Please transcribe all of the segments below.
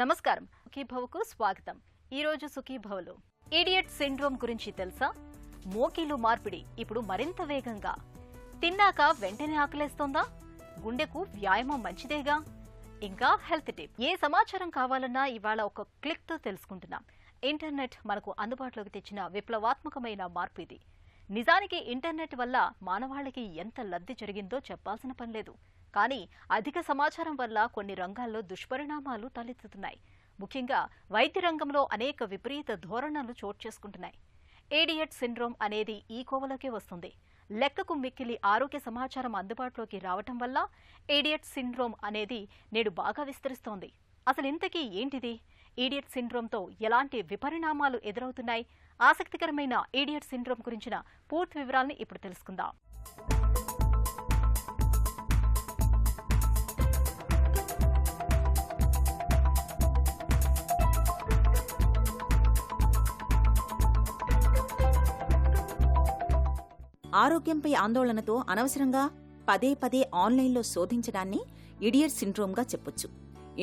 నమస్కారం, సుఖీభవకు స్వాగతం. ఈరోజు సుఖీభవలో ఈడియట్ సిండ్రోమ్ గురించి తెలుసా? మోకీలు మార్పిడి ఇప్పుడు మరింత వేగంగా. తిన్నాక వెంటనే ఆకలేస్తోందా? గుండెకు వ్యాయామం మంచిదేగా. ఇంకా హెల్త్ టిప్. ఏ సమాచారం కావాలన్నా ఇవాళ ఒక క్లిక్తో తెలుసుకుంటున్నాం. ఇంటర్నెట్ మనకు అందుబాటులోకి తెచ్చిన విప్లవాత్మకమైన మార్పు ఇది. నిజానికి ఇంటర్నెట్ వల్ల మానవాళికి ఎంత లబ్ధి జరిగిందో చెప్పాల్సిన పనిలేదు. కానీ అధిక సమాచారం వల్ల కొన్ని రంగాల్లో దుష్పరిణామాలు తలెత్తుతున్నాయి. ముఖ్యంగా వైద్య రంగంలో అనేక విపరీత ధోరణులు చోటు చేసుకుంటున్నాయి. ఈడియట్ సిండ్రోమ్ అనేది ఈ కోవలోకే వస్తుంది. లెక్కకు మిక్కిలి ఆరోగ్య సమాచారం అందుబాటులోకి రావటం వల్ల ఈడియట్ సిండ్రోమ్ అనేది నేడు బాగా విస్తరిస్తోంది. అసలు ఇంతకీ ఏంటిది? ఈడియట్ సిండ్రోమ్తో ఎలాంటి విపరిణామాలు ఎదురవుతున్నాయి? ఆసక్తికరమైన ఈడియట్ సిండ్రోమ్ గురించిన పూర్తి వివరాలను ఇప్పుడు తెలుసుకుందాం. ఆరోగ్యంపై ఆందోళనతో అనవసరంగా పదే పదే ఆన్లైన్లో శోధించడాన్ని ఇడియట్ సిండ్రోమ్గా చెప్పొచ్చు.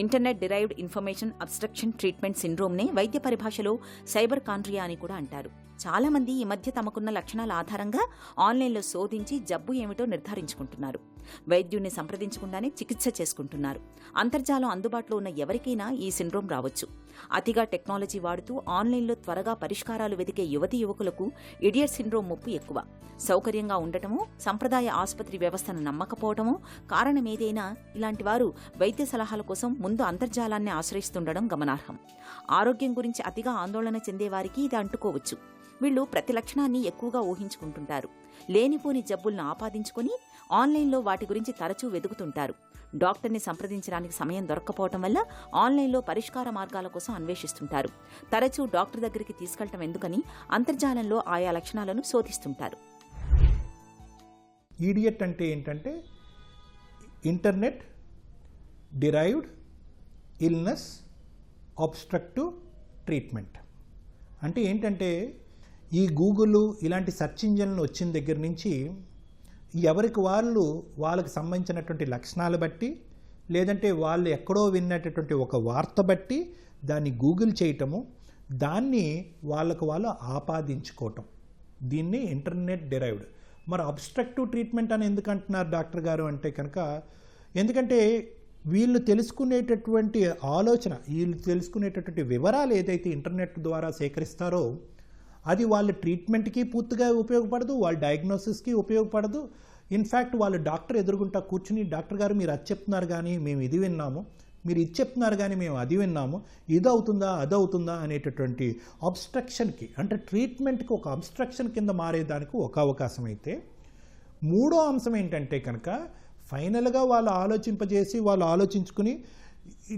Internet derived information obstruction treatment సిండ్రోమ్నే వైద్య పరిభాషలో సైబర్ కాండ్రియా అని కూడా అంటారు. చాలా మంది ఈ మధ్య తమకున్న లక్షణాల ఆధారంగా ఆన్లైన్లో శోధించి జబ్బు ఏమిటో నిర్ధారించుకుంటున్నారు. వైద్యుడిని సంప్రదించకుండానే చికిత్స చేసుకుంటున్నారు. అంతర్జాలం అందుబాటులో ఉన్న ఎవరికైనా ఈ సిండ్రోమ్ రావచ్చు. అతిగా టెక్నాలజీ వాడుతూ ఆన్లైన్లో త్వరగా పరిష్కారాలు వెతికే యువతీ యువకులకు ఇడియట్ సిండ్రోమ్ ముప్పు ఎక్కువ. సౌకర్యంగా ఉండటమో, సంప్రదాయ ఆసుపత్రి వ్యవస్థను నమ్మకపోవటమో కారణమేదైనా ఇలాంటి వారు వైద్య సలహాల కోసం ముందు అంతర్జాలాన్ని ఆశ్రయిస్తుండడం గమనార్హం. ఆరోగ్యం గురించి అతిగా ఆందోళన చెందేవారికి ఇది అంటుకోవచ్చు. వీళ్లు ప్రతి లక్షణాన్ని ఎక్కువగా ఊహించుకుంటుంటారు. లేనిపోని జబ్బులను ఆపాదించుకుని ఆన్లైన్లో వాటి గురించి తరచూ వెతుకుతుంటారు. డాక్టర్ని సంప్రదించడానికి సమయం దొరక్కపోవటం వల్ల ఆన్లైన్లో పరిష్కార మార్గాల కోసం అన్వేషిస్తుంటారు. తరచూ డాక్టర్ దగ్గరికి తీసుకెళ్లటం ఎందుకని అంతర్జాలంలో ఆయా లక్షణాలను శోధిస్తుంటారు. ఈడియట్ అంటే ఏంటంటే internet derived illness obstructive treatment. అంటే ఏంటంటే ఈ గూగుల్ ఇలాంటి సెర్చ్ ఇంజన్లు వచ్చిన దగ్గర నుంచి ఎవరికి వాళ్ళకి సంబంధించినటువంటి లక్షణాలు బట్టి, లేదంటే వాళ్ళు ఎక్కడో విన్నటువంటి ఒక వార్త బట్టి దాన్ని గూగుల్ చేయటము, దాన్ని వాళ్ళు ఆపాదించుకోవటం, దీన్ని ఇంటర్నెట్ డిరైవ్డ్. మరి అబ్స్ట్రక్టివ్ ట్రీట్మెంట్ అని ఎందుకు అంటున్నారు డాక్టర్ గారు అంటే కనుక, ఎందుకంటే వీళ్ళు తెలుసుకునేటటువంటి ఆలోచన, వీళ్ళు తెలుసుకునేటటువంటి వివరాలు ఏదైతే ఇంటర్నెట్ ద్వారా సేకరిస్తారో అది వాళ్ళ ట్రీట్మెంట్కి పూర్తిగా ఉపయోగపడదు, వాళ్ళ డయాగ్నోసిస్కి ఉపయోగపడదు. ఇన్ఫ్యాక్ట్ వాళ్ళు డాక్టర్ ఎదురుగుంటా కూర్చుని, డాక్టర్ గారు మీరు అది చెప్తున్నారు కానీ మేము ఇది విన్నాము, మీరు ఇది చెప్తున్నారు కానీ మేము అది విన్నాము, ఇది అవుతుందా అదవుతుందా అనేటటువంటి అబ్స్ట్రక్షన్కి, అంటే ట్రీట్మెంట్కి ఒక అబ్స్ట్రక్షన్ కింద మారేదానికి ఒక అవకాశం అయితే, మూడో అంశం ఏంటంటే కనుక ఫైనల్గా వాళ్ళు ఆలోచించుకుని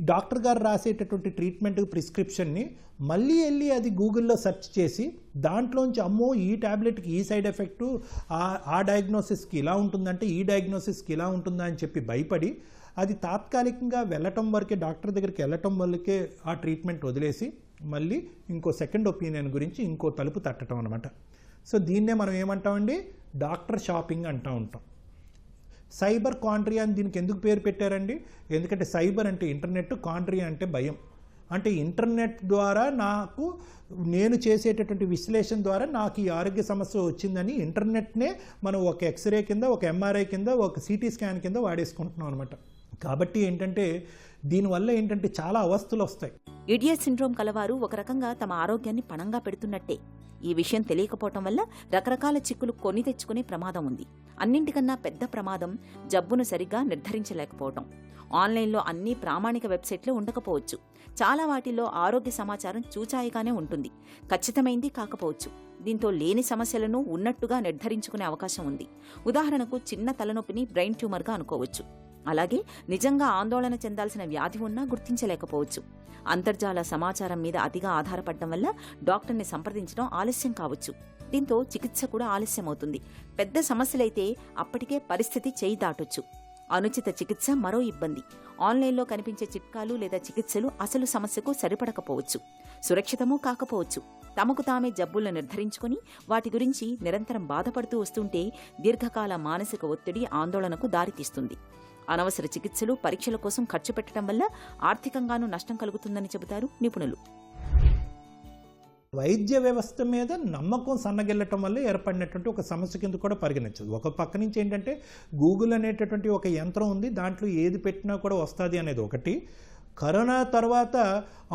డాక్టర్ గారు రాసేటటువంటి ట్రీట్మెంట్ ప్రిస్క్రిప్షన్ని మళ్ళీ వెళ్ళి అది గూగుల్లో సెర్చ్ చేసి దాంట్లోంచి అమ్మో ఈ ట్యాబ్లెట్కి ఈ సైడ్ ఎఫెక్టు, ఆ డయాగ్నోసిస్కి ఇలా ఉంటుందంటే ఈ డయాగ్నోసిస్కి ఇలా ఉంటుందా అని చెప్పి భయపడి అది తాత్కాలికంగా వెళ్ళటం వరకే, డాక్టర్ దగ్గరికి వెళ్ళటం వరకే ఆ ట్రీట్మెంట్ వదిలేసి మళ్ళీ ఇంకో సెకండ్ ఒపీనియన్ గురించి ఇంకో తలుపు తట్టడం అనమాట. సో దీన్నే మనం ఏమంటామండి, డాక్టర్ షాపింగ్ అంటూ ఉంటాం. సైబర్ కాండ్రియా అని దీనికి ఎందుకు పేరు పెట్టారండి? ఎందుకంటే సైబర్ అంటే ఇంటర్నెట్, కాండ్రియా అంటే భయం. అంటే ఇంటర్నెట్ ద్వారా నేను చేసేటటువంటి విశ్లేషణ ద్వారా నాకు ఈ ఆరోగ్య సమస్య వచ్చిందని ఇంటర్నెట్నే మనం ఒక ఎక్స్రే కింద, ఒక ఎంఆర్ఐ కింద, ఒక సిటీ స్కాన్ కింద వాడేసుకుంటున్నాం అనమాట. కాబట్టి ఏంటంటే దీనివల్ల ఏంటంటే చాలా అవస్థలు వస్తాయి. ఇడియట్ సిండ్రోమ్ కలవారు ఒక రకంగా తమ ఆరోగ్యాన్ని పణంగా పెడుతున్నట్టే. ఈ విషయం తెలియకపోవటం వల్ల రకరకాల చిక్కులు కొని తెచ్చుకునే ప్రమాదం ఉంది. అన్నింటికన్నా పెద్ద ప్రమాదం జబ్బును సరిగ్గా నిర్ధారించలేకపోవటం. ఆన్లైన్లో అన్ని ప్రామాణిక వెబ్సైట్లు ఉండకపోవచ్చు. చాలా వాటిల్లో ఆరోగ్య సమాచారం చూచాయిగానే ఉంటుంది, ఖచ్చితమైంది కాకపోవచ్చు. దీంతో లేని సమస్యలను ఉన్నట్టుగా నిర్ధారించుకునే అవకాశం ఉంది. ఉదాహరణకు చిన్న తలనొప్పిని బ్రెయిన్ ట్యూమర్గా అనుకోవచ్చు. అలాగే నిజంగా ఆందోళన చెందాల్సిన వ్యాధి ఉన్నా గుర్తించలేకపోవచ్చు. అంతర్జాల సమాచారం మీద అతిగా ఆధారపడటం వల్ల డాక్టర్ని సంప్రదించడం ఆలస్యం కావచ్చు. దీంతో చికిత్స కూడా ఆలస్యమవుతుంది. పెద్ద సమస్యలైతే అప్పటికే పరిస్థితి చేయి దాటొచ్చు. అనుచిత చికిత్స మరో ఇబ్బంది. ఆన్లైన్లో కనిపించే చిట్కాలు లేదా చికిత్సలు అసలు సమస్యకు సరిపడకపోవచ్చు, సురక్షితమూ కాకపోవచ్చు. తమకు తామే జబ్బులను నిర్ధారించుకుని వాటి గురించి నిరంతరం బాధపడుతూ వస్తుంటే దీర్ఘకాల మానసిక ఒత్తిడి, ఆందోళనకు దారితీస్తుంది. అనవసర చికిత్సలు, పరీక్షల కోసం ఖర్చు పెట్టడం వల్ల ఆర్థికంగానూ నష్టం కలుగుతుందని చెబుతారు నిపుణులు. వైద్య వ్యవస్థ మీద నమ్మకం సన్నగిల్లటం వల్ల ఏర్పడినటువంటి ఒక సమస్య కింద కూడా పరిగణించదు. ఒక పక్క నుంచి ఏంటంటే గూగుల్ అనేటటువంటి ఒక యంత్రం ఉంది, దాంట్లో ఏది పెట్టినా కూడా వస్తుంది అనేది ఒకటి. కరోనా తర్వాత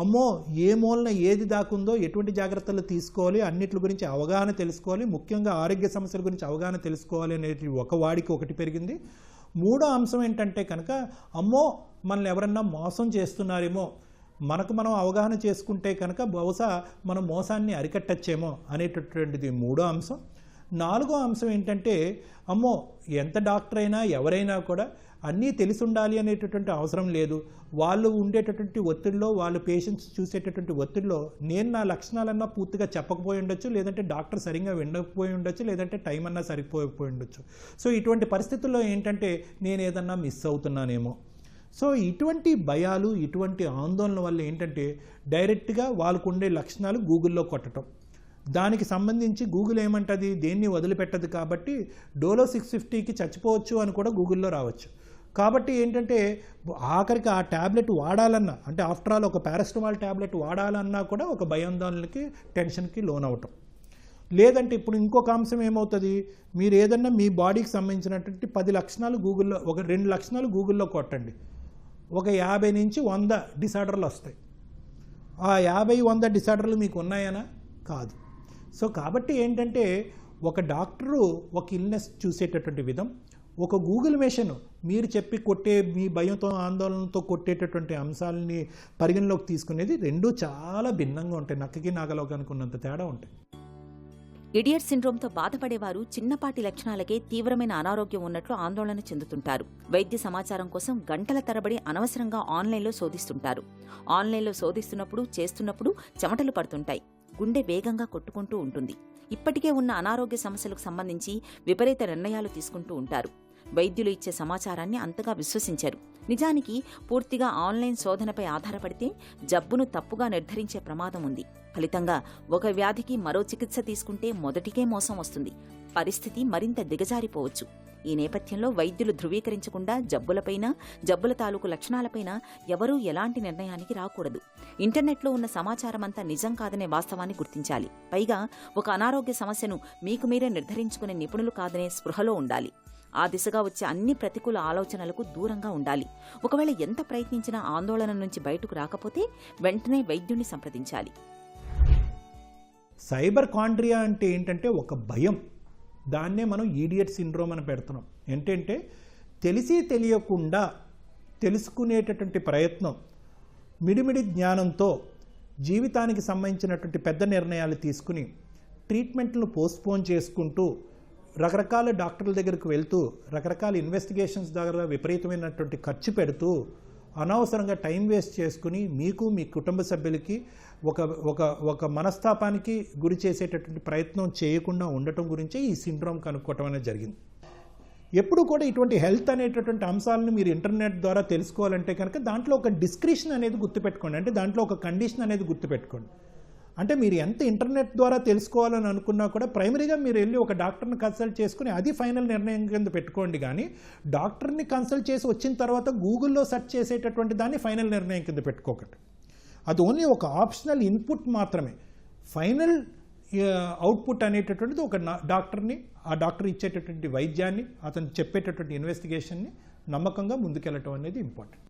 అమ్మో ఏ మూలన ఏది దాకుందో, ఎటువంటి జాగ్రత్తలు తీసుకోవాలి, అన్నిటి గురించి అవగాహన తెలుసుకోవాలి, ముఖ్యంగా ఆరోగ్య సమస్యల గురించి అవగాహన తెలుసుకోవాలి అనేది ఒక వాడికి ఒకటి పెరిగింది. మూడో అంశం ఏంటంటే కనుక అమ్మో మనల్ని ఎవరన్నా మోసం చేస్తున్నారేమో, మనకు మనం అవగాహన చేసుకుంటే కనుక బహుశా మనం మోసాన్ని అరికట్టచ్చేమో అనేటటువంటిది మూడో అంశం. నాలుగో అంశం ఏంటంటే అమ్మో ఎంత డాక్టర్ అయినా ఎవరైనా కూడా అన్నీ తెలిసి ఉండాలి అనేటటువంటి అవసరం లేదు. వాళ్ళు ఉండేటటువంటి ఒత్తిడిలో, వాళ్ళు పేషెంట్స్ చూసేటటువంటి ఒత్తిడిలో నేను నా లక్షణాలన్నా పూర్తిగా చెప్పకపోయి ఉండొచ్చు, లేదంటే డాక్టర్ సరిగ్గా వినకపోయి ఉండొచ్చు, లేదంటే టైం అన్నా సరిపోయి ఉండొచ్చు. సో ఇటువంటి పరిస్థితుల్లో ఏంటంటే నేను ఏదన్నా మిస్ అవుతున్నానేమో. సో ఇటువంటి భయాలు, ఇటువంటి ఆందోళన వల్ల ఏంటంటే డైరెక్ట్గా వాళ్ళకు ఉండే లక్షణాలు గూగుల్లో కొట్టడం. దానికి సంబంధించి గూగుల్ ఏమంటుంది, దేన్ని వదిలిపెట్టదు కాబట్టి డోలో 650కి చచ్చిపోవచ్చు అని కూడా గూగుల్లో రావచ్చు. కాబట్టి ఏంటంటే ఆఖరికి ఆ ట్యాబ్లెట్ వాడాలన్నా, అంటే ఆఫ్టర్ ఆల్ ఒక పారాసిటమాల్ ట్యాబ్లెట్ వాడాలన్నా కూడా ఒక భయాందోళనకి, టెన్షన్కి లోన్ అవటం. లేదంటే ఇప్పుడు ఇంకొక అంశం ఏమవుతుంది, మీరు ఏదన్నా మీ బాడీకి సంబంధించినటువంటి 10 లక్షణాలు గూగుల్లో, ఒక 2 లక్షణాలు గూగుల్లో కొట్టండి, ఒక 50 నుంచి 100 డిసార్డర్లు వస్తాయి. ఆ 50-100 డిసార్డర్లు మీకు ఉన్నాయనా? కాదు. సో కాబట్టి ఏంటంటే ఒక డాక్టరు ఒక ఇల్నెస్ చూసేటటువంటి విధం, ఒక గూగుల్ మెషిన్ మీరు చెప్పి కొట్టే, మీ భయంతో ఆందోళనతో కొట్టేటటువంటి అంశాలని పరిగణలోకి తీసుకునేది రెండూ చాలా భిన్నంగా ఉంటాయి. నక్కకి నాగలోకానికి ఉన్నంత తేడా ఉంటాయి. ఇడియట్ సిండ్రోమ్తో బాధపడేవారు చిన్నపాటి లక్షణాలకే తీవ్రమైన అనారోగ్యం ఉన్నట్లు ఆందోళన చెందుతుంటారు. వైద్య సమాచారం కోసం గంటల తరబడి అనవసరంగా ఆన్లైన్లో శోధిస్తుంటారు. ఆన్లైన్లో శోధిస్తున్నప్పుడు, చేస్తున్నప్పుడు చెమటలు పడుతుంటాయి, గుండె వేగంగా కొట్టుకుంటూ ఉంటుంది. ఇప్పటికే ఉన్న అనారోగ్య సమస్యలకు సంబంధించి విపరీత నిర్ణయాలు తీసుకుంటూ ఉంటారు. వైద్యులు ఇచ్చే సమాచారాన్ని అంతగా విశ్వసించరు. నిజానికి పూర్తిగా ఆన్లైన్ శోధనపై ఆధారపడితే జబ్బును తప్పుగా నిర్ధారించే ప్రమాదం ఉంది. ఫలితంగా ఒక వ్యాధికి మరో చికిత్స తీసుకుంటే మొదటికే మోసం వస్తుంది. పరిస్థితి మరింత దిగజారిపోవచ్చు. ఈ నేపథ్యంలో వైద్యులు ధృవీకరించకుండా జబ్బులపైన, జబ్బుల తాలూకు లక్షణాలపైన ఎవరూ ఎలాంటి నిర్ణయానికి రాకూడదు. ఇంటర్నెట్లో ఉన్న సమాచారమంతా నిజం కాదనే వాస్తవాన్ని గుర్తించాలి. పైగా ఒక అనారోగ్య సమస్యను మీకు మీరే నిర్ధారించుకునే నిపుణులు కాదనే స్పృహలో ఉండాలి. ఆ దిశగా వచ్చే అన్ని ప్రతికూల ఆలోచనలకు దూరంగా ఉండాలి. ఒకవేళ ఎంత ప్రయత్నించినా ఆందోళన నుంచి బయటకు రాకపోతే వెంటనే వైద్యుణ్ణి సంప్రదించాలి. సైబర్ కాండ్రియా అంటే ఏంటంటే ఒక భయం. దాన్నే మనం ఈడియట్ సిండ్రోమ్ అని పెడుతున్నాం. ఏంటంటే తెలిసి తెలియకుండా తెలుసుకునేటటువంటి ప్రయత్నం, మిడిమిడి జ్ఞానంతో జీవితానికి సంబంధించినటువంటి పెద్ద నిర్ణయాలు తీసుకుని ట్రీట్మెంట్లను పోస్ట్పోన్ చేసుకుంటూ, రకరకాల డాక్టర్ల దగ్గరకు వెళ్తూ, రకరకాల ఇన్వెస్టిగేషన్స్ దగ్గర విపరీతమైనటువంటి ఖర్చు పెడుతూ, అనవసరంగా టైం వేస్ట్ చేసుకుని మీకు, మీ కుటుంబ సభ్యులకి ఒక మనస్తాపానికి గురి చేసేటటువంటి ప్రయత్నం చేయకుండా ఉండటం గురించే ఈ సిండ్రోమ్ కనుక్కోవటం అనేది జరిగింది. ఎప్పుడు కూడా ఇటువంటి హెల్త్ అనేటటువంటి అంశాలను మీరు ఇంటర్నెట్ ద్వారా తెలుసుకోవాలంటే కనుక దాంట్లో ఒక డిస్క్రిప్షన్ అనేది గుర్తుపెట్టుకోండి. అంటే దాంట్లో ఒక కండిషన్ అనేది గుర్తుపెట్టుకోండి. అంటే మీరు ఎంత ఇంటర్నెట్ ద్వారా తెలుసుకోవాలని అనుకున్నా కూడా ప్రైమరీగా మీరు వెళ్ళి ఒక డాక్టర్ని కన్సల్ట్ చేసుకుని అది ఫైనల్ నిర్ణయం కింద పెట్టుకోండి. కానీ డాక్టర్ని కన్సల్ట్ చేసి వచ్చిన తర్వాత గూగుల్లో సెర్చ్ చేసేటటువంటి దాన్ని ఫైనల్ నిర్ణయం కింద పెట్టుకోకండి. అది ఓన్లీ ఒక ఆప్షనల్ ఇన్పుట్ మాత్రమే. ఫైనల్ అవుట్పుట్ అనేటటువంటిది ఒక డాక్టర్ని, ఆ డాక్టర్ ఇచ్చేటటువంటి వైద్యాన్ని, అతను చెప్పేటటువంటి ఇన్వెస్టిగేషన్ని నమ్మకంగా ముందుకెళ్ళటం అనేది ఇంపార్టెంట్.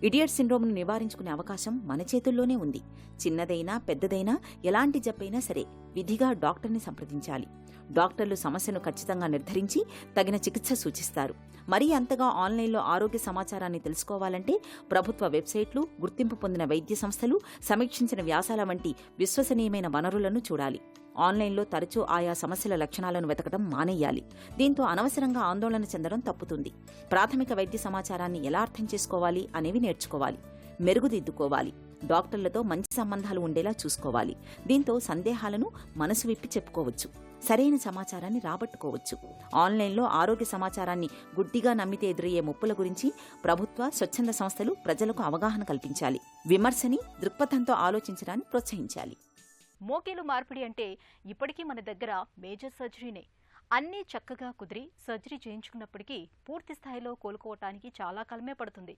ఇడియట్ సిండ్రోమ్ను నివారించుకునే అవకాశం మన చేతుల్లోనే ఉంది. చిన్నదైనా పెద్దదైనా ఎలాంటి జబ్బైనా సరే విధిగా డాక్టర్ని సంప్రదించాలి. డాక్టర్లు సమస్యను ఖచ్చితంగా నిర్ధారించి తగిన చికిత్స సూచిస్తారు. మరీ అంతగా ఆన్లైన్లో ఆరోగ్య సమాచారాన్ని తెలుసుకోవాలంటే ప్రభుత్వ వెబ్సైట్లు, గుర్తింపు పొందిన వైద్య సంస్థలు సమీక్షించిన వ్యాసాల వంటి విశ్వసనీయమైన వనరులను చూడాలి. ఆన్లైన్లో తరచూ ఆయా సమస్యల లక్షణాలను వెతకడం మానేయాలి. దీంతో అనవసరంగా ఆందోళన చెందడం తప్పుతుంది. ప్రాథమిక వైద్య సమాచారాన్ని ఎలా అర్థం చేసుకోవాలి అనేవి నేర్చుకోవాలి, మెరుగుదిద్దుకోవాలి. డాక్టర్లతో మంచి సంబంధాలు ఉండేలా చూసుకోవాలి. దీంతో సందేహాలను మనసు విప్పి చెప్పుకోవచ్చు, సరైన సమాచారాన్ని రాబట్టుకోవచ్చు. ఆన్లైన్లో ఆరోగ్య సమాచారాన్ని గుడ్డిగా నమ్మితే ఎదురయ్యే ముప్పుల గురించి ప్రభుత్వ, స్వచ్ఛంద సంస్థలు ప్రజలకు అవగాహన కల్పించాలి. విమర్శని దృక్పథంతో ఆలోచించడాన్ని ప్రోత్సహించాలి. మోకేలు మార్పిడి అంటే ఇప్పటికీ మన దగ్గర మేజర్ సర్జరీనే. అన్నీ చక్కగా కుదిరి సర్జరీ చేయించుకున్నప్పటికీ పూర్తి స్థాయిలో కోలుకోవటానికి చాలా కాలమే పడుతుంది.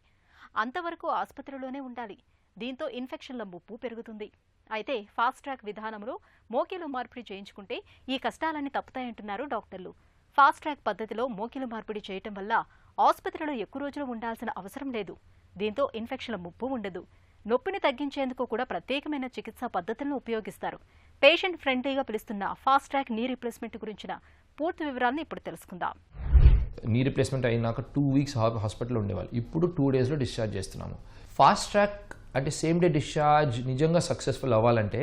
అంతవరకు ఆసుపత్రిలోనే ఉండాలి. దీంతో ఇన్ఫెక్షన్ల ముప్పు పెరుగుతుంది. అయితే ఫాస్ట్ ట్రాక్ విధానంలో మోకీలు మార్పిడి చేయించుకుంటే ఈ కష్టాలన్నీ తప్పుతాయంటున్నారు డాక్టర్లు. ఫాస్ట్ ట్రాక్ పద్ధతిలో మోకీలు మార్పిడి చేయటం వల్ల ఆసుపత్రిలో ఎక్కువ రోజులు ఉండాల్సిన అవసరం లేదు. దీంతో ఇన్ఫెక్షన్ల ముప్పు ఉండదు. నొప్పిని తగ్గించేందుకు కూడా ప్రత్యేకమైన చికిత్సా పద్ధతులను ఉపయోగిస్తారు. పేషెంట్ ఫ్రెండ్లీగా పిలుస్తున్న ఫాస్ట్ ట్రాక్ నీ రీప్లేస్మెంట్ గురించిన పూర్తి వివరాలను ఇప్పుడు తెలుసుకుందాం. నీ రీప్లేస్మెంట్ అయినాక 2 వీక్స్ హాస్పిటల్లో ఉండేవాళ్ళు. ఇప్పుడు 2 డేస్లో డిశ్చార్జ్ చేస్తున్నాము. ఫాస్ట్ ట్రాక్ అంటే సేమ్ డే డిశ్చార్జ్ నిజంగా సక్సెస్ఫుల్ అవ్వాలంటే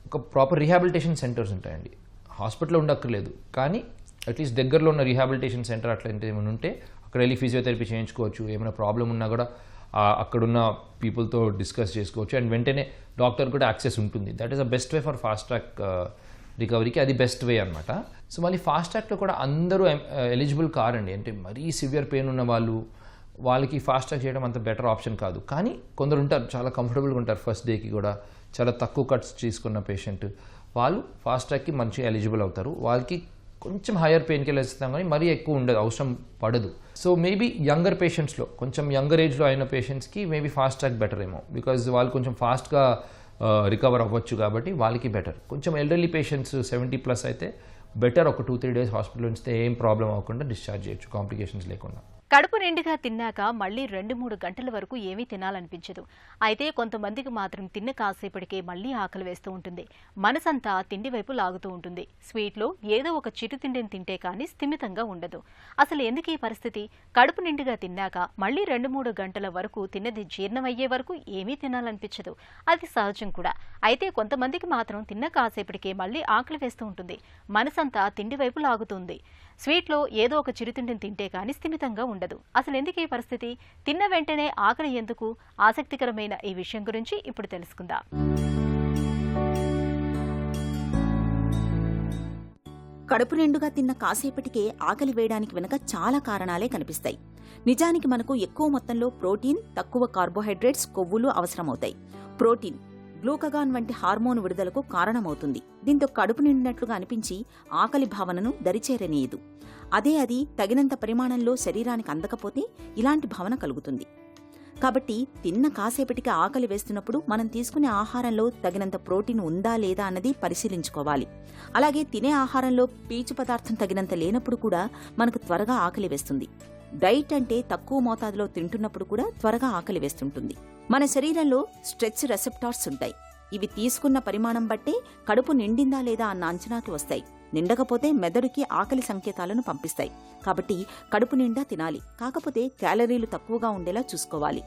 ఒక ప్రాపర్ రీహాబిలిటేషన్ సెంటర్స్ ఉంటాయండి. హాస్పిటల్లో ఉండక్కర్లేదు, కానీ అట్లీస్ట్ దగ్గరలో ఉన్న రీహాబిలిటేషన్ సెంటర్ అట్లా ఏమైనా ఉంటే అక్కడ వెళ్ళి ఫిజియోథెరపీ చేయించుకోవచ్చు. ఏమైనా ప్రాబ్లం ఉన్నా కూడా అక్కడున్న పీపుల్తో డిస్కస్ చేసుకోవచ్చు అండ్ వెంటనే డాక్టర్ కూడా యాక్సెస్ ఉంటుంది. That is the best way for fast track రికవరీకి. అది బెస్ట్ వే అనమాట. సో మళ్ళీ ఫాస్ట్ ట్రాక్లో కూడా అందరూ ఎలిజిబుల్ కారండి. అంటే మరీ సివియర్ పెయిన్ ఉన్న వాళ్ళకి ఫాస్ట్ ట్రాక్ చేయడం అంత బెటర్ ఆప్షన్ కాదు. కానీ కొందరు ఉంటారు చాలా కంఫర్టబుల్గా ఉంటారు. ఫస్ట్ డేకి కూడా చాలా తక్కువ కట్స్ తీసుకున్న పేషెంట్ వాళ్ళు ఫాస్ట్ ట్రాక్కి మంచిగా ఎలిజిబుల్ అవుతారు. వాళ్ళకి కొంచెం హయ్యర్ పెయిన్ కిల్లర్ ఇస్తాం, కానీ మరీ ఎక్కువ ఉండదు, అవసరం పడదు. సో మేబీ యంగర్ పేషెంట్స్లో, కొంచెం యంగర్ ఏజ్లో అయిన పేషెంట్స్కి మేబీ ఫాస్ట్ ట్రాక్ బెటర్ ఏమో, బికాజ్ వాళ్ళు కొంచెం ఫాస్ట్గా రికవర్ అవ్వచ్చు కాబట్టి వాళ్ళకి బెటర్. కొంచెం ఎల్డర్లీ పేషెంట్స్ 70+ అయితే బెటర్ ఒక 2-3 డేస్ హాస్పిటల్లో ఉంచితే ఏం ప్రాబ్లం అవ్వకుండా డిశ్చార్జ్ చేయొచ్చు కాంప్లికేషన్స్ లేకుండా. కడుపు నిండుగా తిన్నాక మళ్లీ 2-3 గంటల వరకు ఏమీ తినాలనిపించదు. అయితే కొంతమందికి మాత్రం తిన్న కాసేపటికే మళ్లీ ఆకలి వేస్తూ ఉంటుంది. మనసంతా తిండి వైపు లాగుతూ ఉంటుంది. స్వీట్లో ఏదో ఒక చిరు తిండిని తింటే కానీ స్థిమితంగా ఉండదు. అసలు ఎందుకు ఈ పరిస్థితి? కడుపు నిండుగా తిన్నాక మళ్లీ 2-3 గంటల వరకు తిన్నది జీర్ణమయ్యే వరకు ఏమీ తినాలనిపించదు. అది సహజం కూడా. అయితే కొంతమందికి మాత్రం తిన్న కాసేపటికే మళ్లీ ఆకలి వేస్తూ ఉంటుంది. మనసంతా తిండి వైపు లాగుతుంది. స్వీట్లో ఏదో ఒక చిరుతిండిని తింటే కానీ స్థిమితంగా ఉండదు. అసలు ఎందుకు ఈ పరిస్థితి? తిన్న వెంటనే ఆకలి ఎందుకు? ఆసక్తికరమైన ఈ విషయం గురించి ఇప్పుడు తెలుసుకుందాం. కడుపు నిండుగా తిన్న కాసేపటికే ఆకలి వేయడానికి వెనుక చాలా కారణాలే కనిపిస్తాయి. నిజానికి మనకు ఎక్కువ మొత్తంలో ప్రోటీన్, తక్కువ కార్బోహైడ్రేట్స్, కొవ్వులు అవసరమవుతాయి. ప్రోటీన్ గ్లూకగాన్ వంటి హార్మోన్ విడుదలకు కారణమవుతుంది. దీంతో కడుపు నిండినట్లుగా అనిపించి ఆకలి భావనను దరిచేరనీయదు. అది తగినంత పరిమాణంలో శరీరానికి అందకపోతే ఇలాంటి భావన కలుగుతుంది. కాబట్టి తిన్న కాసేపటికి ఆకలి వేస్తున్నప్పుడు మనం తీసుకునే ఆహారంలో తగినంత ప్రోటీన్ ఉందా లేదా అన్నది పరిశీలించుకోవాలి. అలాగే తినే ఆహారంలో పీచు పదార్థం తగినంత లేనప్పుడు కూడా మనకు త్వరగా ఆకలి వేస్తుంది. డైట్ అంటే తక్కువ మోతాదులో తింటున్నప్పుడు కూడా త్వరగా ఆకలి వేస్తుంటుంది. మన శరీరంలో స్ట్రెచ్ రెసెప్టార్స్ ఉంటాయి. ఇవి తీసుకున్న పరిమాణం బట్టే కడుపు నిండిందా లేదా అన్న అంచనాకి వస్తాయి. నిండకపోతే మెదడుకి ఆకలి సంకేతాలను పంపిస్తాయి. కాబట్టి కడుపు నిండా తినాలి. కాకపోతే క్యాలరీలు తక్కువగా ఉండేలా చూసుకోవాలి.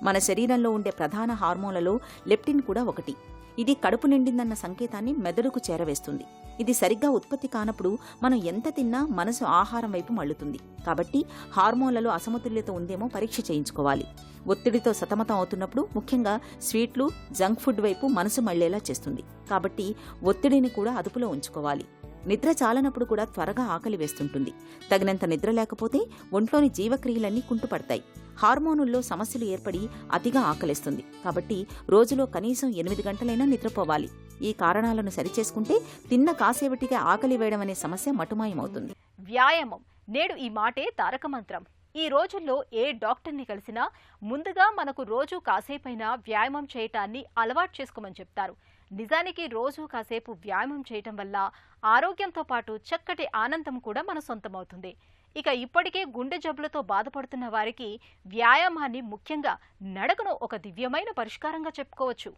మన శరీరంలో ఉండే ప్రధాన హార్మోన్లలో లెప్టిన్ కూడా ఒకటి. ఇది కడుపు నిండిందన్న సంకేతాన్ని మెదడుకు చేరవేస్తుంది. ఇది సరిగ్గా ఉత్పత్తి కానప్పుడు మనం ఎంత తిన్నా మనసు ఆహారం వైపు మళ్లుతుంది. కాబట్టి హార్మోన్లలో అసమతుల్యత ఉందేమో పరీక్ష చేయించుకోవాలి. ఒత్తిడితో సతమతం అవుతున్నప్పుడు ముఖ్యంగా స్వీట్లు, జంక్ ఫుడ్ వైపు మనసు మళ్లేలా చేస్తుంది. కాబట్టి ఒత్తిడిని కూడా అదుపులో ఉంచుకోవాలి. నిద్ర చాలనప్పుడు కూడా త్వరగా ఆకలి వేస్తుంటుంది. తగినంత నిద్ర లేకపోతే ఒంట్లోని జీవక్రియలన్నీ కుంటుపడతాయి. హార్మోనుల్లో సమస్యలు ఏర్పడి అతిగా ఆకలిస్తుంది. కాబట్టి రోజులో కనీసం 8 గంటలైనా నిద్రపోవాలి. ఈ కారణాలను సరిచేసుకుంటే తిన్న కాసేపటిగా ఆకలి వేయడం అనే సమస్య మటుమాయమవుతుంది. వ్యాయామం నేడు ఈ మాటే తారక మంత్రం. ఈ రోజుల్లో ఏ డాక్టర్ని కలిసినా ముందుగా మనకు రోజు కాసేపైనా వ్యాయామం చేయటాన్ని అలవాటు చేసుకోమని చెప్తారు. నిజానికి రోజు కాసేపు వ్యాయామం చేయటం వల్ల ఆరోగ్యంతో పాటు చక్కటి ఆనందం కూడా మన సొంతమవుతుంది. ఇక ఇప్పటికే గుండె జబ్బులతో బాధపడుతున్న వారికి వ్యాయామాన్ని, ముఖ్యంగా నడకను ఒక దివ్యమైన పరిష్కారంగా చెప్పుకోవచ్చు.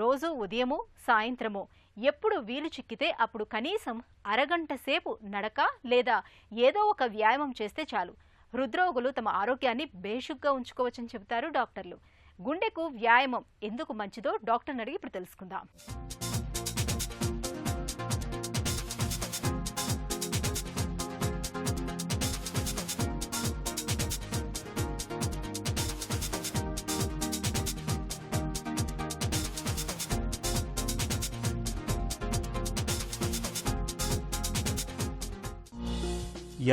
రోజు ఉదయము, సాయంత్రము ఎప్పుడు వీలు చిక్కితే అప్పుడు కనీసం అరగంట సేపు నడక లేదా ఏదో ఒక వ్యాయామం చేస్తే చాలు. హృద్రోగులు తమ ఆరోగ్యాన్ని బేషుగ్గా ఉంచుకోవచ్చని చెబుతారు డాక్టర్లు. గుండెకు వ్యాయామం ఎందుకు మంచిదో డాక్టర్ని అడిగి ఇప్పుడు తెలుసుకుందాం.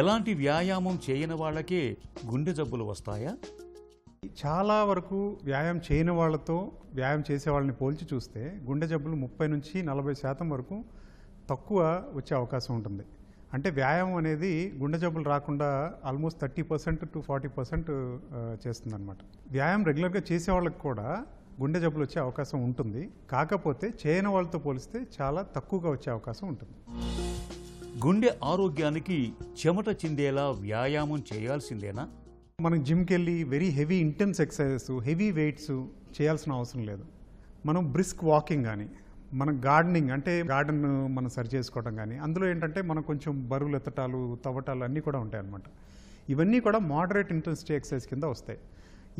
ఎలాంటి వ్యాయామం చేయని వాళ్ళకే గుండె జబ్బులు వస్తాయా? చాలా వరకు వ్యాయామం చేయని వాళ్ళతో వ్యాయామం చేసే వాళ్ళని పోల్చి చూస్తే గుండె జబ్బులు 30 నుంచి 40% వరకు తక్కువ వచ్చే అవకాశం ఉంటుంది. అంటే వ్యాయామం అనేది గుండె జబ్బులు రాకుండా ఆల్మోస్ట్ 30% to 40% చేస్తుందన్నమాట. వ్యాయామం రెగ్యులర్గా చేసే వాళ్ళకి కూడా గుండె జబ్బులు వచ్చే అవకాశం ఉంటుంది. కాకపోతే చేయని వాళ్ళతో పోలిస్తే చాలా తక్కువగా వచ్చే అవకాశం ఉంటుంది. గుండె ఆరోగ్యానికి చెమట చిందేలా వ్యాయామం చేయాల్సిందేనా? మనం జిమ్కి వెళ్ళి very heavy intense exercises, heavy weights చేయాల్సిన అవసరం లేదు. మనం బ్రిస్క్ వాకింగ్ కానీ, మనం గార్డెనింగ్ అంటే గార్డెన్ మనం సరి చేసుకోవడం కానీ, అందులో ఏంటంటే మనం కొంచెం బరువులు ఎత్తటాలు, తవ్వటాలు అన్నీ కూడా ఉంటాయి అన్నమాట. ఇవన్నీ కూడా మోడరేట్ ఇంటెన్సిటీ ఎక్సర్సైజ్ కింద వస్తాయి.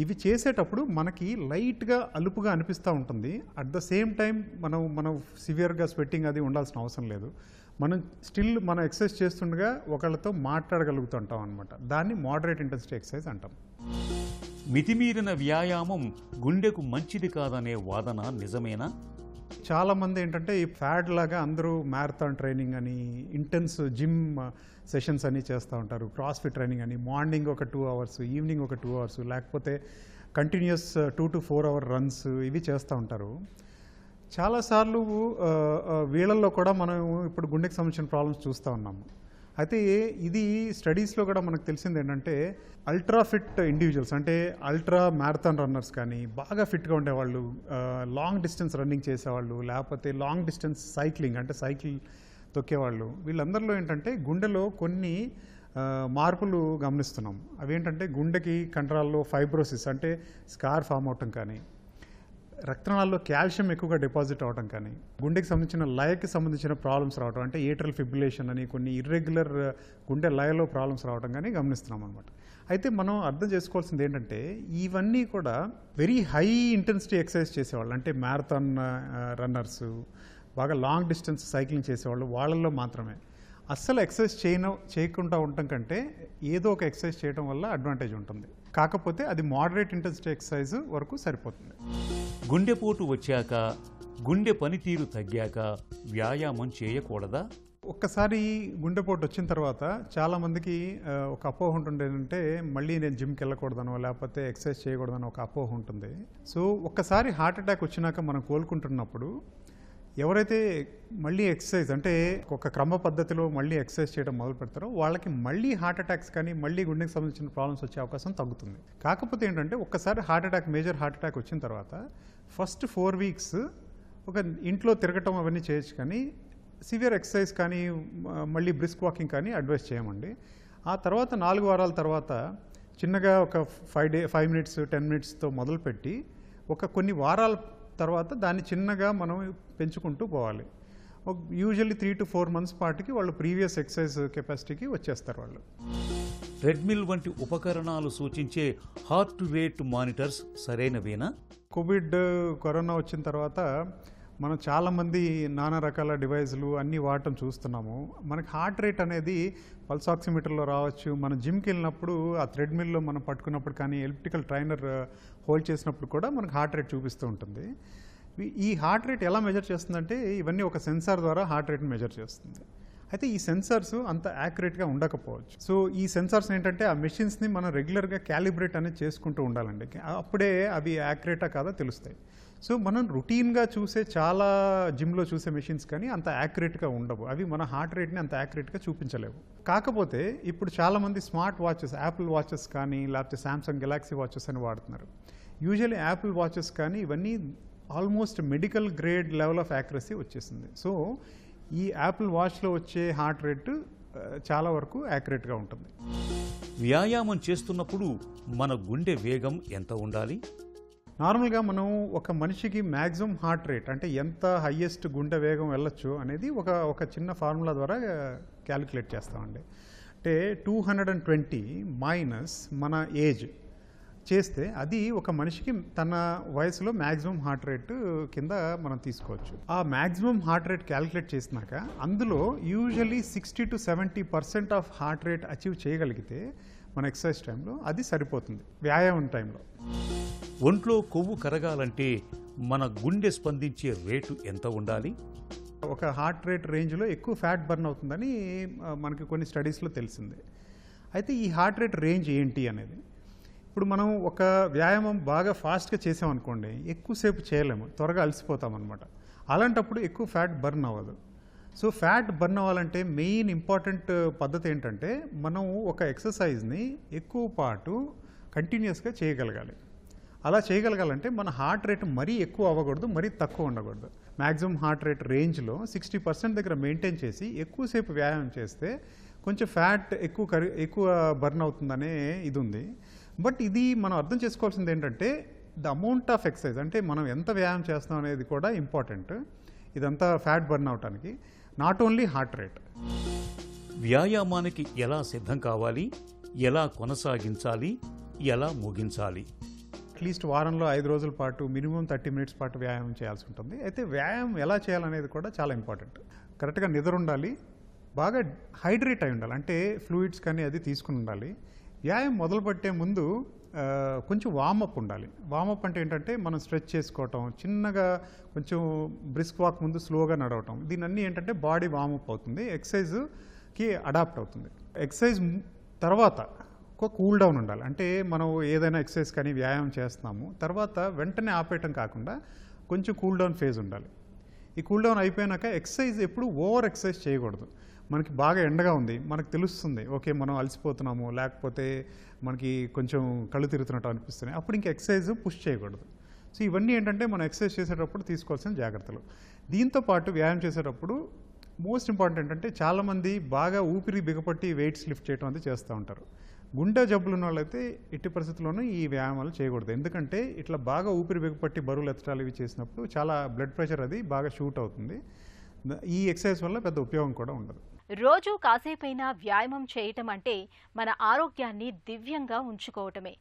ఇవి చేసేటప్పుడు మనకి లైట్గా అలుపుగా అనిపిస్తూ ఉంటుంది. అట్ ద సేమ్ టైం మనం సివియర్గా స్వెట్టింగ్ అది ఉండాల్సిన అవసరం లేదు. మనం స్టిల్ మనం ఎక్సర్సైజ్ చేస్తుండగా ఒకళ్ళతో మాట్లాడగలుగుతుంటాం అనమాట. దాన్ని మోడరేట్ ఇంటెన్సిటీ ఎక్సర్సైజ్ అంటాం. మితిమీరిన వ్యాయామం గుండెకు మంచిది కాదనే వాదన నిజమేనా? చాలామంది ఏంటంటే ఈ ఫ్యాడ్ లాగా అందరూ మ్యారథాన్ ట్రైనింగ్ అని, ఇంటెన్స్ జిమ్ సెషన్స్ అని చేస్తూ ఉంటారు. క్రాస్ఫిట్ ట్రైనింగ్ అని, మార్నింగ్ ఒక 2 hours, ఈవినింగ్ ఒక 2 hours, లేకపోతే కంటిన్యూస్ 2 to 4 hour రన్స్ ఇవి చేస్తూ ఉంటారు. చాలాసార్లు వీళ్ళల్లో కూడా మనం ఇప్పుడు గుండెకి సంబంధించిన ప్రాబ్లమ్స్ చూస్తూ ఉన్నాము. అయితే ఇది స్టడీస్లో కూడా మనకు తెలిసింది ఏంటంటే అల్ట్రా ఫిట్ ఇండివిజువల్స్ అంటే అల్ట్రా మ్యారథాన్ రన్నర్స్ కానీ, బాగా ఫిట్గా ఉండేవాళ్ళు, లాంగ్ డిస్టెన్స్ రన్నింగ్ చేసేవాళ్ళు, లేకపోతే లాంగ్ డిస్టెన్స్ సైక్లింగ్ అంటే సైకిల్ తొక్కేవాళ్ళు, వీళ్ళందరిలో ఏంటంటే గుండెలో కొన్ని మార్పులు గమనిస్తున్నాం. అవేంటంటే గుండెకి కండరాల్లో ఫైబ్రోసిస్ అంటే స్కార్ ఫామ్ అవటం కానీ, రక్తనాళాల్లో కాల్షియం ఎక్కువగా డిపాజిట్ అవడం కానీ, గుండెకి సంబంధించిన లయకి సంబంధించిన ప్రాబ్లమ్స్ రావడం అంటే ఏట్రల్ ఫిబ్రిలేషన్ అని కొన్ని ఇర్రెగ్యులర్ గుండె లయలో ప్రాబ్లమ్స్ రావడం కానీ గమనిస్తున్నాం అనమాట. అయితే మనం అర్థం చేసుకోవాల్సింది ఏంటంటే ఇవన్నీ కూడా వెరీ హై ఇంటెన్సిటీ ఎక్సర్సైజ్ చేసేవాళ్ళు అంటే మ్యారథాన్ రన్నర్స్, బాగా లాంగ్ డిస్టెన్స్ సైక్లింగ్ చేసేవాళ్ళు, వాళ్ళల్లో మాత్రమే. అస్సలు ఎక్సర్సైజ్ చేయకుండా ఉండటం కంటే ఏదో ఒక ఎక్సర్సైజ్ చేయడం వల్ల అడ్వాంటేజ్ ఉంటుంది. కాకపోతే అది మోడరేట్ ఇంటెన్సిటీ ఎక్సర్సైజ్ వరకు సరిపోతుంది. గుండెపోటు వచ్చాక, గుండె పనితీరు తగ్గాక వ్యాయామం చేయకూడదా? ఒక్కసారి గుండెపోటు వచ్చిన తర్వాత చాలామందికి ఒక అపోహ ఉంటుంది ఏంటంటే మళ్ళీ నేను జిమ్కి వెళ్ళకూడదనో లేకపోతే ఎక్సర్సైజ్ చేయకూడదనో ఒక అపోహ ఉంటుంది. సో ఒక్కసారి హార్ట్ అటాక్ వచ్చినాక మనం కోలుకుంటున్నప్పుడు ఎవరైతే మళ్ళీ ఎక్సర్సైజ్ అంటే ఒక క్రమ పద్ధతిలో మళ్ళీ ఎక్సర్సైజ్ చేయడం మొదలు పెడతారో వాళ్ళకి మళ్ళీ హార్ట్ అటాక్స్ కానీ మళ్ళీ గుండెకి సంబంధించిన ప్రాబ్లమ్స్ వచ్చే అవకాశం తగ్గుతుంది. కాకపోతే ఏంటంటే ఒక్కసారి heart attack, major heart attack వచ్చిన తర్వాత ఫస్ట్ 4 weeks ఒక ఇంట్లో తిరగటం అవన్నీ చేయొచ్చు, కానీ సివియర్ ఎక్సర్సైజ్ కానీ మళ్ళీ బ్రిస్క్ వాకింగ్ కానీ అడ్వైస్ చేయమండి. ఆ తర్వాత 4 వారాల తర్వాత చిన్నగా ఒక 5 minutes 10 minutesతో మొదలుపెట్టి ఒక కొన్ని వారాల తర్వాత దాన్ని చిన్నగా మనం పెంచుకుంటూ పోవాలి. యూజువల్లీ 3 to 4 months పాటికి వాళ్ళు ప్రీవియస్ ఎక్సర్సైజ్ కెపాసిటీకి వచ్చేస్తారు వాళ్ళు. ట్రెడ్మిల్ వంటి ఉపకరణాలు సూచించే హార్ట్ రేట్ మానిటర్స్ సరైనవేనా? కోవిడ్ కరోనా వచ్చిన తర్వాత మనం చాలామంది నానా రకాల డివైజులు అన్నీ వాడటం చూస్తున్నాము. మనకి హార్ట్ రేట్ అనేది పల్స్ ఆక్సిమీటర్లో రావచ్చు, మన జిమ్కి వెళ్ళినప్పుడు ఆ థ్రెడ్మిల్లో మనం పట్టుకున్నప్పుడు కానీ ఎలిప్టికల్ ట్రైనర్ హోల్డ్ చేసినప్పుడు కూడా మనకు హార్ట్ రేట్ చూపిస్తూ ఉంటుంది. ఈ హార్ట్ రేట్ ఎలా మెజర్ చేస్తుందంటే ఇవన్నీ ఒక సెన్సార్ ద్వారా హార్ట్ రేట్ని మెజర్ చేస్తుంది. అయితే ఈ సెన్సార్స్ అంత యాక్యురేట్గా ఉండకపోవచ్చు. సో ఈ సెన్సార్స్ ఏంటంటే ఆ మెషిన్స్ని మనం రెగ్యులర్గా క్యాలిబ్రేట్ అనేది చేసుకుంటూ ఉండాలండి. అప్పుడే అవి యాక్యురేటా కాదో తెలుస్తాయి. సో మనం రొటీన్గా చూసే చాలా జిమ్లో చూసే మెషిన్స్ కానీ అంత యాక్యురేట్గా ఉండవు. అవి మన హార్ట్ రేట్ని అంత యాక్యురేట్గా చూపించలేవు. కాకపోతే ఇప్పుడు చాలామంది స్మార్ట్ వాచెస్, యాపిల్ వాచెస్ కానీ లేకపోతే శాంసంగ్ గెలాక్సీ వాచెస్ అని వాడుతున్నారు. యూజువల్లీ యాపిల్ వాచెస్ కానీ ఇవన్నీ almost medical grade level of accuracy వచ్చేసింది. సో ఈ యాపిల్ వాచ్లో వచ్చే హార్ట్ రేటు చాలా వరకు యాక్యురేట్గా ఉంటుంది. వ్యాయామం చేస్తున్నప్పుడు మన గుండె వేగం ఎంత ఉండాలి? నార్మల్గా మనం ఒక మనిషికి మ్యాక్సిమం హార్ట్ రేట్ అంటే ఎంత హయ్యెస్ట్ గుండె వేగం వెళ్ళొచ్చు అనేది ఒక చిన్న ఫార్ములా ద్వారా క్యాలిక్యులేట్ చేస్తామండి. అంటే 220 మైనస్ మన ఏజ్ చేస్తే అది ఒక మనిషికి తన వయసులో మ్యాక్సిమం హార్ట్ రేట్ కింద మనం తీసుకోవచ్చు. ఆ మ్యాక్సిమం హార్ట్ రేట్ క్యాలిక్యులేట్ చేసినాక అందులో usually 60 to 70% of heart rate achieve చేయగలిగితే మన ఎక్సర్సైజ్ టైంలో అది సరిపోతుంది. వ్యాయామం టైంలో ఒంట్లో కొవ్వు కరగాలంటే మన గుండె స్పందించే రేటు ఎంత ఉండాలి? ఒక హార్ట్ రేట్ రేంజ్లో ఎక్కువ ఫ్యాట్ బర్న్ అవుతుందని మనకి కొన్ని స్టడీస్లో తెలిసింది. అయితే ఈ హార్ట్ రేట్ రేంజ్ ఏంటి అనేది, ఇప్పుడు మనం ఒక వ్యాయామం బాగా ఫాస్ట్గా చేసామనుకోండి ఎక్కువసేపు చేయలేము, త్వరగా అలసిపోతాం అనమాట. అలాంటప్పుడు ఎక్కువ ఫ్యాట్ బర్న్ అవ్వదు. సో ఫ్యాట్ బర్న్ అవ్వాలంటే మెయిన్ ఇంపార్టెంట్ పద్ధతి ఏంటంటే మనం ఒక ఎక్సర్సైజ్ని ఎక్కువ పాటు కంటిన్యూస్గా చేయగలగాలి. అలా చేయగలగాలంటే మన హార్ట్ రేట్ మరీ ఎక్కువ అవ్వకూడదు, మరీ తక్కువ ఉండకూడదు. మ్యాక్సిమం హార్ట్ రేట్ రేంజ్లో 60% దగ్గర మెయింటైన్ చేసి ఎక్కువసేపు వ్యాయామం చేస్తే కొంచెం ఫ్యాట్ ఎక్కువ బర్న్ అవుతుందనే ఇది ఉంది. బట్ ఇది మనం అర్థం చేసుకోవాల్సింది ఏంటంటే ద అమౌంట్ ఆఫ్ ఎక్సర్సైజ్, అంటే మనం ఎంత వ్యాయామం చేస్తాం అనేది కూడా ఇంపార్టెంట్ ఇదంతా ఫ్యాట్ బర్న్ అవటానికి, నాట్ ఓన్లీ హార్ట్ రేట్. వ్యాయామానికి ఎలా సిద్ధం కావాలి, ఎలా కొనసాగించాలి, ఎలా ముగించాలి? అట్లీస్ట్ వారంలో 5 రోజుల పాటు మినిమం 30 మినిట్స్ పాటు వ్యాయామం చేయాల్సి ఉంటుంది. అయితే వ్యాయామం ఎలా చేయాలనేది కూడా చాలా ఇంపార్టెంట్. కరెక్ట్గా నిద్ర ఉండాలి, బాగా హైడ్రేట్ అయి ఉండాలి, అంటే ఫ్లూయిడ్స్ కానీ అది తీసుకుని ఉండాలి. వ్యాయామం మొదలుపెట్టే ముందు కొంచెం వార్మప్ ఉండాలి. వార్మప్ అంటే ఏంటంటే మనం స్ట్రెచ్ చేసుకోవటం, చిన్నగా కొంచెం బ్రిస్క్ వాక్ ముందు స్లోగా నడవటం, దీని అన్నీ ఏంటంటే బాడీ వార్మప్ అవుతుంది, ఎక్సర్సైజ్కి అడాప్ట్ అవుతుంది. ఎక్సర్సైజ్ తర్వాత ఒక కూల్ డౌన్ ఉండాలి. అంటే మనం ఏదైనా ఎక్సర్సైజ్ కానీ వ్యాయామం చేస్తున్నాము, తర్వాత వెంటనే ఆపేయటం కాకుండా కొంచెం కూల్ డౌన్ ఫేజ్ ఉండాలి. ఈ కూల్ డౌన్ అయిపోయాక ఎక్సర్సైజ్ ఎప్పుడు ఓవర్ ఎక్సర్సైజ్ చేయకూడదు. మనకి బాగా ఎండగా ఉంది, మనకు తెలుస్తుంది ఓకే మనం అలసిపోతున్నాము, లేకపోతే మనకి కొంచెం కళ్ళు తిరుగుతున్నట్టు అనిపిస్తున్నాయి, అప్పుడు ఇంక ఎక్సర్సైజ్ పుష్ చేయకూడదు. సో ఇవన్నీ ఏంటంటే మనం ఎక్సర్సైజ్ చేసేటప్పుడు తీసుకోవాల్సిన జాగ్రత్తలు. దీంతోపాటు వ్యాయామం చేసేటప్పుడు మోస్ట్ ఇంపార్టెంట్ ఏంటంటే చాలామంది బాగా ఊపిరి బిగపట్టి వెయిట్స్ లిఫ్ట్ చేయడం అది చేస్తూ ఉంటారు. గుండె జబ్బులు ఉన్న వాళ్ళైతే ఎట్టి పరిస్థితుల్లోనూ ఈ వ్యాయామాలు చేయకూడదు. ఎందుకంటే ఇట్లా బాగా ఊపిరి బిగపట్టి బరువులు ఎత్తడాలు ఇవి చేసినప్పుడు చాలా బ్లడ్ ప్రెషర్ అది బాగా షూట్ అవుతుంది. ఈ ఎక్సర్సైజ్ వల్ల పెద్ద ఉపయోగం కూడా ఉండదు. రోజు కాసేపైనా వ్యాయామం చేయటం అంటే మన ఆరోగ్యాన్ని దివ్యంగా ఉంచుకోవటమే.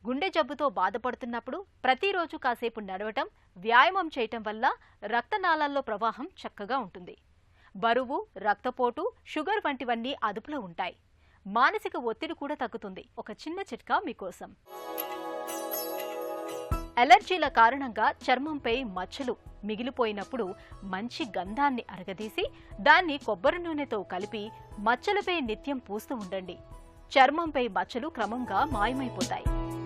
గుండె జబ్బుతో బాధపడుతున్నప్పుడు ప్రతిరోజు కాసేపు నడవటం, వ్యాయామం చేయటం వల్ల రక్తనాళాల్లో ప్రవాహం చక్కగా ఉంటుంది. బరువు, రక్తపోటు, షుగర్ వంటివన్నీ అదుపులో ఉంటాయి. మానసిక ఒత్తిడి కూడా తగ్గుతుంది. ఒక చిన్న చిట్కా మీకోసం. అలర్జీల కారణంగా చర్మంపై మచ్చలు మిగిలిపోయినప్పుడు మంచి గంధాన్ని అరగదీసి దాన్ని కొబ్బరి నూనెతో కలిపి మచ్చలపై నిత్యం పూస్తూ ఉండండి. చర్మంపై మచ్చలు క్రమంగా మాయమైపోతాయి.